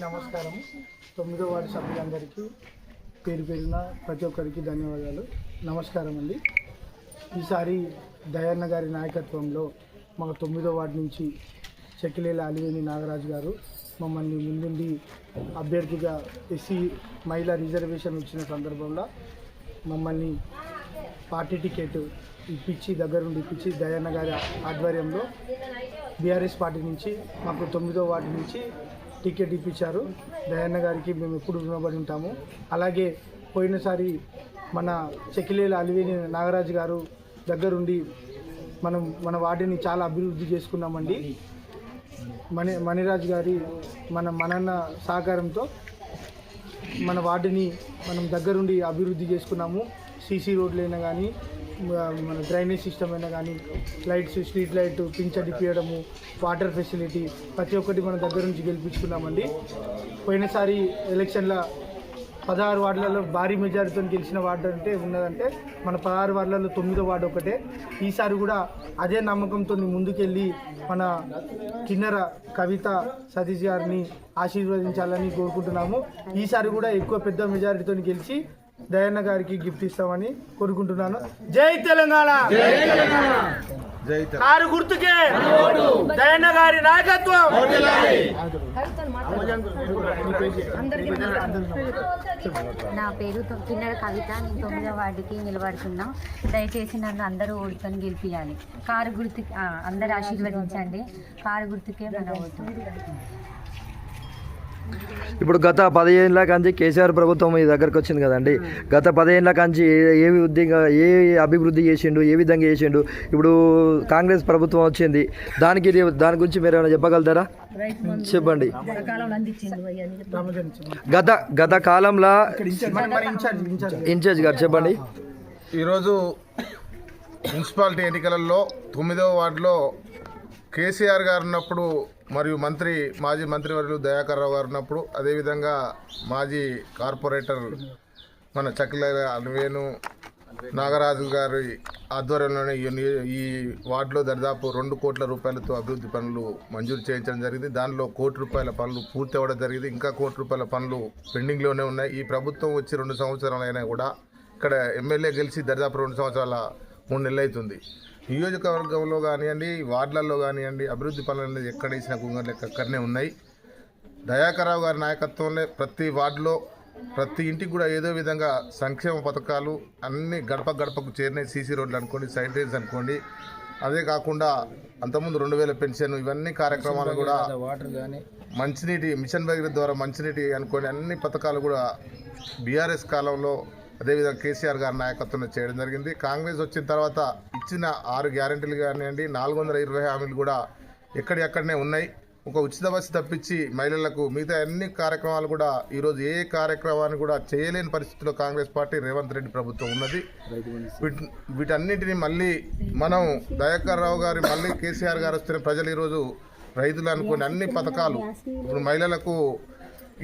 నమస్కారం. 9వ వార్డు సభ్యులందరికీ పేరు పేరున ప్రతి ఒక్కరికి ధన్యవాదాలు. నమస్కారం అండి. ఈసారి దయన్న గారి నాయకత్వంలో మా 9వ వార్డు నుంచి చెక్కిలేల అలివేని నాగరాజు గారు మమ్మల్ని ముందుండి అభ్యర్థిగా ఎస్సీ మహిళా రిజర్వేషన్ వచ్చిన సందర్భంలో మమ్మల్ని పార్టీ టికెట్ దగ్గరుండి ఇప్పించి దయన్న గారి ఆధ్వర్యంలో బీఆర్ఎస్ పార్టీ నుంచి మాకు 9వ వార్డు నుంచి టికెట్ ఇప్పించారు. దయన్న గారికి మేము ఎప్పుడు రుణపడి ఉంటాము. అలాగే పోయినసారి మన చెక్కిలేల అలివేని నాగరాజు గారు దగ్గరుండి మన వార్డుని చాలా అభివృద్ధి చేసుకున్నామండి. మణిరాజు గారి మనన్న సహకారంతో మన వార్డుని మనం దగ్గరుండి అభివృద్ధి చేసుకున్నాము. సీసీ రోడ్లైనా కానీ, మన డ్రైనేజ్ సిస్టమ్ అయినా కానీ, లైట్స్, స్ట్రీట్ లైట్ పింఛడిపియడము, వాటర్ ఫెసిలిటీ ప్రతి ఒక్కటి మన దగ్గర నుంచి గెలిపించుకున్నామండి. పోయినసారి ఎలక్షన్ల 16 వార్డులలో భారీ మెజారిటీతో గెలిచిన వార్డు ఉన్నదంటే మన 16 వార్డులలో 9వ వార్డు ఒకటే. ఈసారి కూడా అదే నమ్మకంతో ముందుకెళ్ళి మన కిన్నెర కవిత సతీష్ గారిని ఆశీర్వదించాలని కోరుకుంటున్నాము. ఈసారి కూడా ఎక్కువ పెద్ద మెజారిటీతో గెలిచి దయన్న గారికి గిఫ్ట్ ఇస్తామని కోరుకుంటున్నాను. జై తెలంగాణ. కారు గుర్తుకే దయన్న గారి నాయకత్వం. నా పేరు కిన్నెర కవిత. నేను 9వ వార్డుకి నిలబడుతున్నా. దయచేసి నన్ను అందరూ ఓటుకొని గెలిపించాలి. కారు గుర్తుకి అందరూ ఆశీర్వదించండి. కారు గుర్తుకే మన ఓటు. ఇప్పుడు గత 15 ఏళ్ళ కాంచి కేసీఆర్ ప్రభుత్వం ఈ దగ్గరకు వచ్చింది కదండి. గత 15 ఏళ్ళ కాంచి ఏ అభివృద్ధి చేసిండు, ఏ విధంగా చేసిండు. ఇప్పుడు కాంగ్రెస్ ప్రభుత్వం వచ్చింది, దాని గురించి మీరు ఏమైనా చెప్పగలుగుతారా? చెప్పండి. గత కాలంలో ఇన్ఛార్జ్ గారు చెప్పండి. ఈరోజు మున్సిపాలిటీ ఎన్నికలలో 9వ వార్డులో కేసీఆర్ గారు ఉన్నప్పుడు మరియు మాజీ మంత్రివర్యులు దయాకర్ రావు గారు ఉన్నప్పుడు, అదేవిధంగా మాజీ కార్పొరేటర్ మన చెక్కిలేల అలివేని నాగరాజు గారి ఆధ్వర్యంలోనే ఈ వార్డులో దాదాపు 2 కోట్ల రూపాయలతో అభివృద్ధి పనులు మంజూరు చేయించడం జరిగింది. దానిలో 1 కోటి రూపాయల పనులు పూర్తి అవ్వడం జరిగింది. ఇంకా 1 కోటి రూపాయల పనులు పెండింగ్లోనే ఉన్నాయి. ఈ ప్రభుత్వం వచ్చి 2 సంవత్సరాలు అయినా కూడా ఇక్కడ ఎమ్మెల్యే గెలిచి దాదాపు 2 సంవత్సరాల 3 నెలలు అవుతుంది. నియోజకవర్గంలో కానివ్వండి, వార్డులలో కానివ్వండి, అభివృద్ధి పనులు అనేది ఎక్కడ వేసిన గుంగలు అక్కడనే ఉన్నాయి. దయాకర్ రావు గారి నాయకత్వంలో ప్రతి వార్డులో ప్రతి ఇంటికి కూడా ఏదో విధంగా సంక్షేమ పథకాలు అన్ని గడపకు చేరినాయి. సీసీ రోడ్లు అనుకోండి, సైడ్ డ్రైన్స్ అనుకోండి, అదే కాకుండా అంతకుముందు 2000 పెన్షన్, ఇవన్నీ కార్యక్రమాలు కూడా మంచినీటి మిషన్ భగీరథ ద్వారా మంచినీటి అనుకోండి, అన్ని పథకాలు కూడా బీఆర్ఎస్ కాలంలో అదేవిధంగా కేసీఆర్ గారి నాయకత్వంలో చేయడం జరిగింది. కాంగ్రెస్ వచ్చిన తర్వాత ఇచ్చిన 6 గ్యారెంటీలు కానివ్వండి, 420 హామీలు కూడా ఎక్కడెక్కడనే ఉన్నాయి. ఒక ఉచిత బస్సు తప్పించి మహిళలకు మిగతా అన్ని కార్యక్రమాలు కూడా ఈరోజు ఏ కార్యక్రమాన్ని కూడా చేయలేని పరిస్థితిలో కాంగ్రెస్ పార్టీ రేవంత్ రెడ్డి ప్రభుత్వం ఉన్నది. వీటన్నిటిని మళ్ళీ మనం దయాకర్ రావు గారి మళ్ళీ కేసీఆర్ గారు వస్తున్న ప్రజలు ఈరోజు రైతులు అనుకోండి, అన్ని పథకాలు ఇప్పుడు మహిళలకు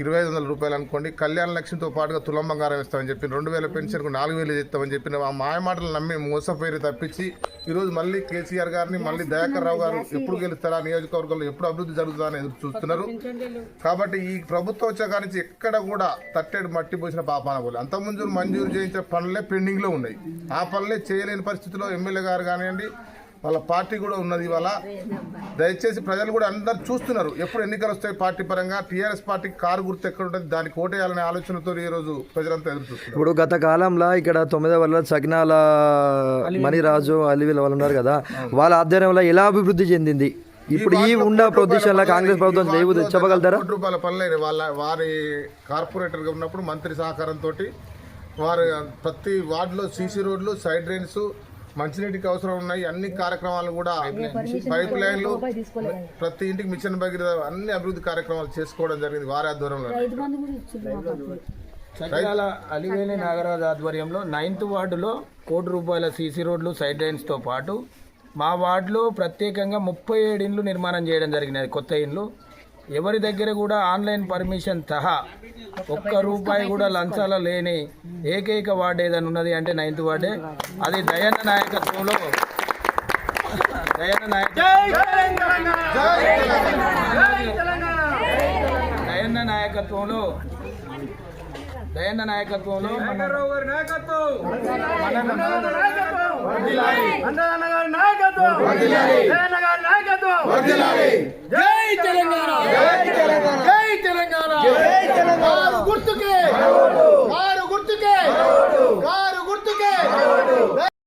2500 రూపాయలు అనుకోండి, కళ్యాణ లక్ష్యంతో పాటుగా తులం బంగారం ఇస్తామని చెప్పి 2000 పెన్షన్కు 4000 ఇస్తామని చెప్పిన ఆ మాయమాటలు నమ్మి మోసపోయి తప్పించి ఈరోజు మళ్ళీ కేసీఆర్ గారిని మళ్ళీ దయాకర్ రావు గారు ఎప్పుడు గెలుస్తారా, నియోజకవర్గంలో ఎప్పుడు అభివృద్ధి జరుగుతుందా అని ఎదురు చూస్తున్నారు. కాబట్టి ఈ ప్రభుత్వం వచ్చాక నుంచి ఎక్కడ కూడా తట్టేడు మట్టి పోసిన పాపాన పోలే. అంతకుముందు మంజూరు చేయించిన పనులే పెండింగ్లో ఉన్నాయి. ఆ పనులే చేయలేని పరిస్థితిలో ఎమ్మెల్యే గారు కానివ్వండి, వాళ్ళ పార్టీ కూడా ఉన్నది. ఇవాళ దయచేసి ప్రజలు కూడా అందరు చూస్తున్నారు, ఎప్పుడు ఎన్నికలు వస్తాయి పార్టీ పరంగా. టీఆర్ఎస్ పార్టీకి కారు గుర్తు ఎక్కడ ఉంటుంది, దానికి ఓటేయాలనే ఆలోచనతో ఈరోజు ప్రజలంతా ఎదురు చూస్తున్నారు. ఇప్పుడు గత కాలంలో ఇక్కడ 9వ వార్డులో సకినాల మణిరాజు అలివేల వాళ్ళు ఉన్నారు కదా, వాళ్ళ ఆధ్వర్యంలో ఎలా అభివృద్ధి చెందింది? ఇప్పుడు ఈ ఉన్న పొజిషన్లో కాంగ్రెస్ ప్రభుత్వం చెప్పగలుగుతారా? 1 కోటి రూపాయల పనులు వారి కార్పొరేటర్గా ఉన్నప్పుడు మంత్రి సహకారంతో వారు ప్రతి వార్డులో సీసీ రోడ్లు, సైడ్ డ్రైన్స్, మంచినీటికి అవసరం ఉన్నాయి. అన్ని కార్యక్రమాలు కూడా పైప్ లైన్లు, ప్రతి ఇంటికి మిషన్ భగీరథ, అన్ని అభివృద్ధి కార్యక్రమాలు చేసుకోవడం జరిగింది వారి ఆధ్వర్యంలో. చెక్కిలేల అలివేని నాగరాజు ఆధ్వర్యంలో 9th వార్డులో 1 కోటి రూపాయల సీసీ రోడ్లు, సైడ్ డ్రైన్స్తో పాటు మా వార్డులో ప్రత్యేకంగా 37 ఇండ్లు నిర్మాణం చేయడం జరిగినది. కొత్త ఇండ్లు ఎవరి దగ్గర కూడా ఆన్లైన్ పర్మిషన్ సహా 1 రూపాయి కూడా లంచాల లేని ఏకైక వార్డు ఏదైనా ఉన్నది అంటే 9th వార్డే. అది దయన్న నాయకత్వంలో దయన్న నాయకత్వంలో దయన్న నాయకత్వంలో జై తెలంగాణ.